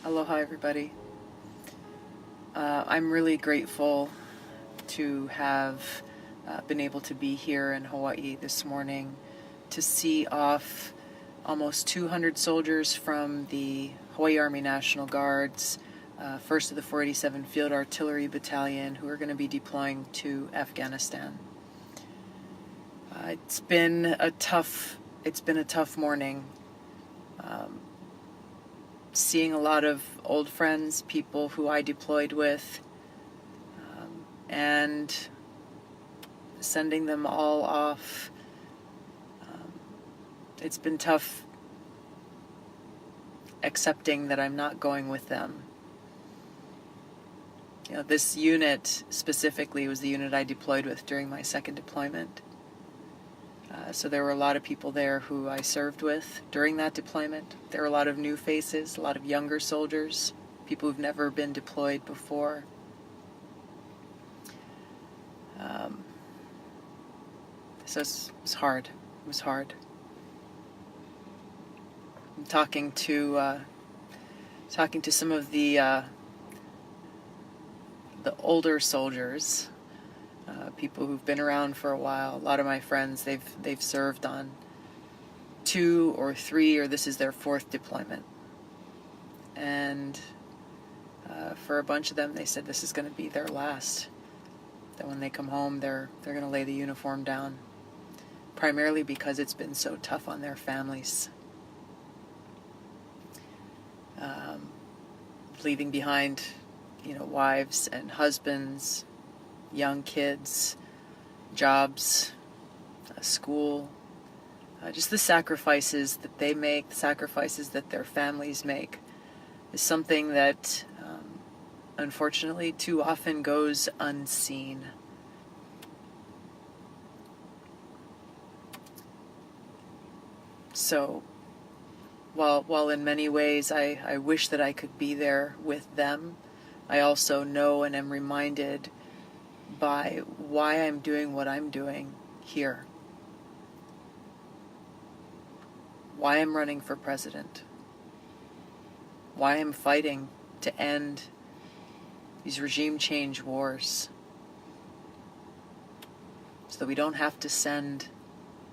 Aloha, everybody. I'm really grateful to have been able to be here in Hawaii this morning to see off almost 200 soldiers from the Hawaii Army National Guard's 1st of the 487 Field Artillery Battalion, who are going to be deploying to Afghanistan. It's been a tough morning. Seeing a lot of old friends, people who I deployed with, and sending them all off. It's been tough accepting that I'm not going with them. This unit specifically was the unit I deployed with during my second deployment. So there were a lot of people there who I served with during that deployment. There were a lot of new faces, a lot of younger soldiers, people who've never been deployed before. So it was hard. It was hard. I'm talking to some of the older soldiers. People who've been around for a while. A lot of my friends, they've served on 2 or 3, or this is their 4th deployment. And for a bunch of them, they said this is going to be their last. That when they come home, they're going to lay the uniform down. Primarily because it's been so tough on their families. Leaving behind, wives and husbands, young kids, jobs, school, just the sacrifices that they make, the sacrifices that their families make, is something that unfortunately too often goes unseen. So while in many ways I wish that I could be there with them, I also know and am reminded by why I'm doing what I'm doing here. Why I'm running for president. Why I'm fighting to end these regime change wars. So that we don't have to send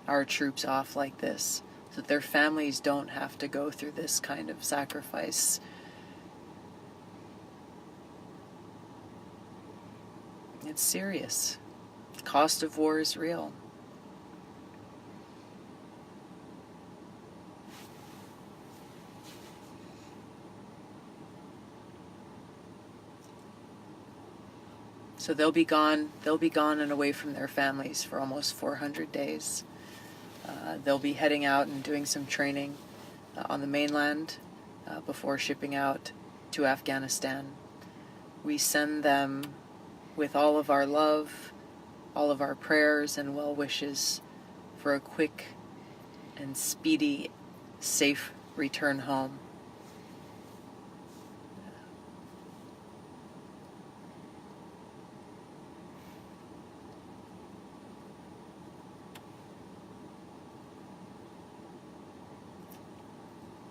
our troops off like this. So that their families don't have to go through this kind of sacrifice. It's serious. The cost of war is real. So they'll be gone and away from their families for almost 400 days. They'll be heading out and doing some training on the mainland before shipping out to Afghanistan. We send them with all of our love, all of our prayers and well wishes for a quick and speedy, safe return home.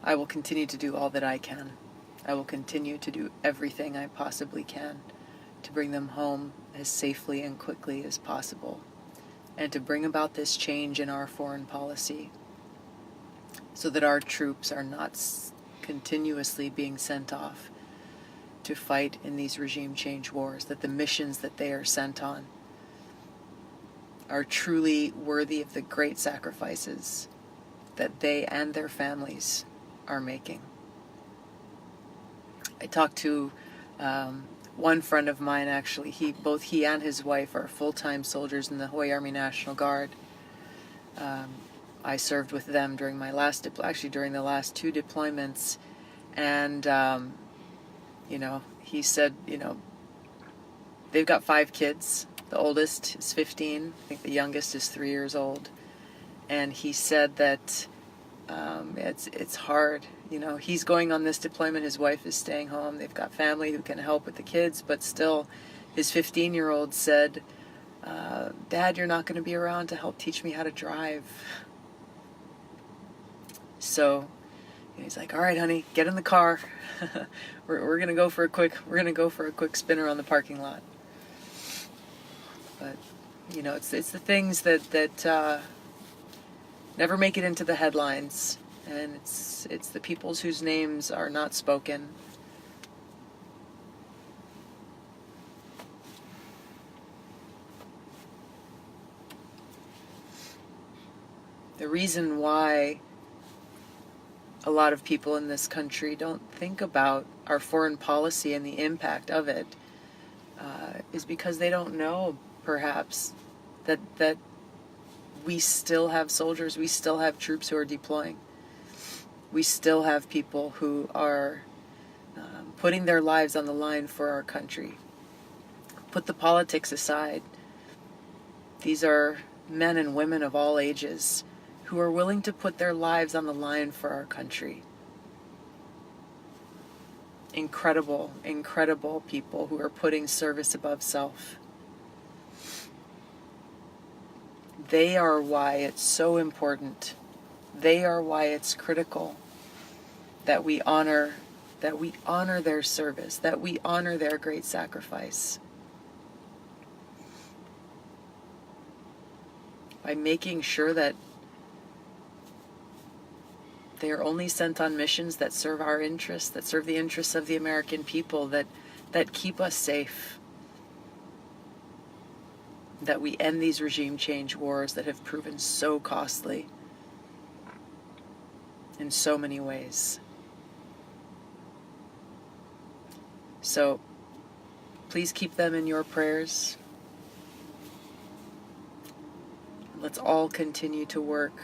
I will continue to do all that I can. I will continue to do everything I possibly can to bring them home as safely and quickly as possible, and to bring about this change in our foreign policy so that our troops are not continuously being sent off to fight in these regime change wars, that the missions that they are sent on are truly worthy of the great sacrifices that they and their families are making. I talked to one friend of mine, actually. Both he and his wife are full-time soldiers in the Hawaii Army National Guard. I served with them during my during the last 2 deployments, and he said, they've got 5 kids. The oldest is 15. I think the youngest is 3 years old. And he said that it's hard. He's going on this deployment. His wife is staying home. They've got family who can help with the kids, but still, his 15-year-old said, Dad, you're not going to be around to help teach me how to drive. So And he's like, "All right, honey, get in the car. we're gonna go for a quick spin around the parking lot." But it's the things that never make it into the headlines, and it's the peoples whose names are not spoken. The reason why a lot of people in this country don't think about our foreign policy and the impact of it is because they don't know, perhaps, that we still have soldiers, we still have troops who are deploying. We still have people who are putting their lives on the line for our country. Put the politics aside. These are men and women of all ages who are willing to put their lives on the line for our country. Incredible, incredible people who are putting service above self. They are why it's so important. They are why it's critical that we honor their service, that we honor their great sacrifice. By making sure that they are only sent on missions that serve our interests, that serve the interests of the American people, that keep us safe. That we end these regime change wars that have proven so costly in so many ways. So please keep them in your prayers. Let's all continue to work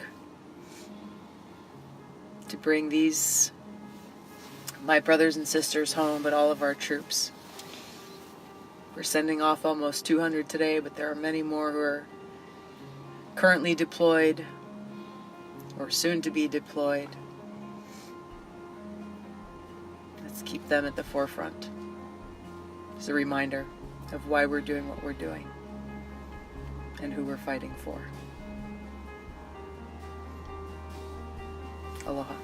to bring these, my brothers and sisters, home, but all of our troops. We're sending off almost 200 today, but there are many more who are currently deployed or soon to be deployed. Let's keep them at the forefront as a reminder of why we're doing what we're doing and who we're fighting for. Aloha.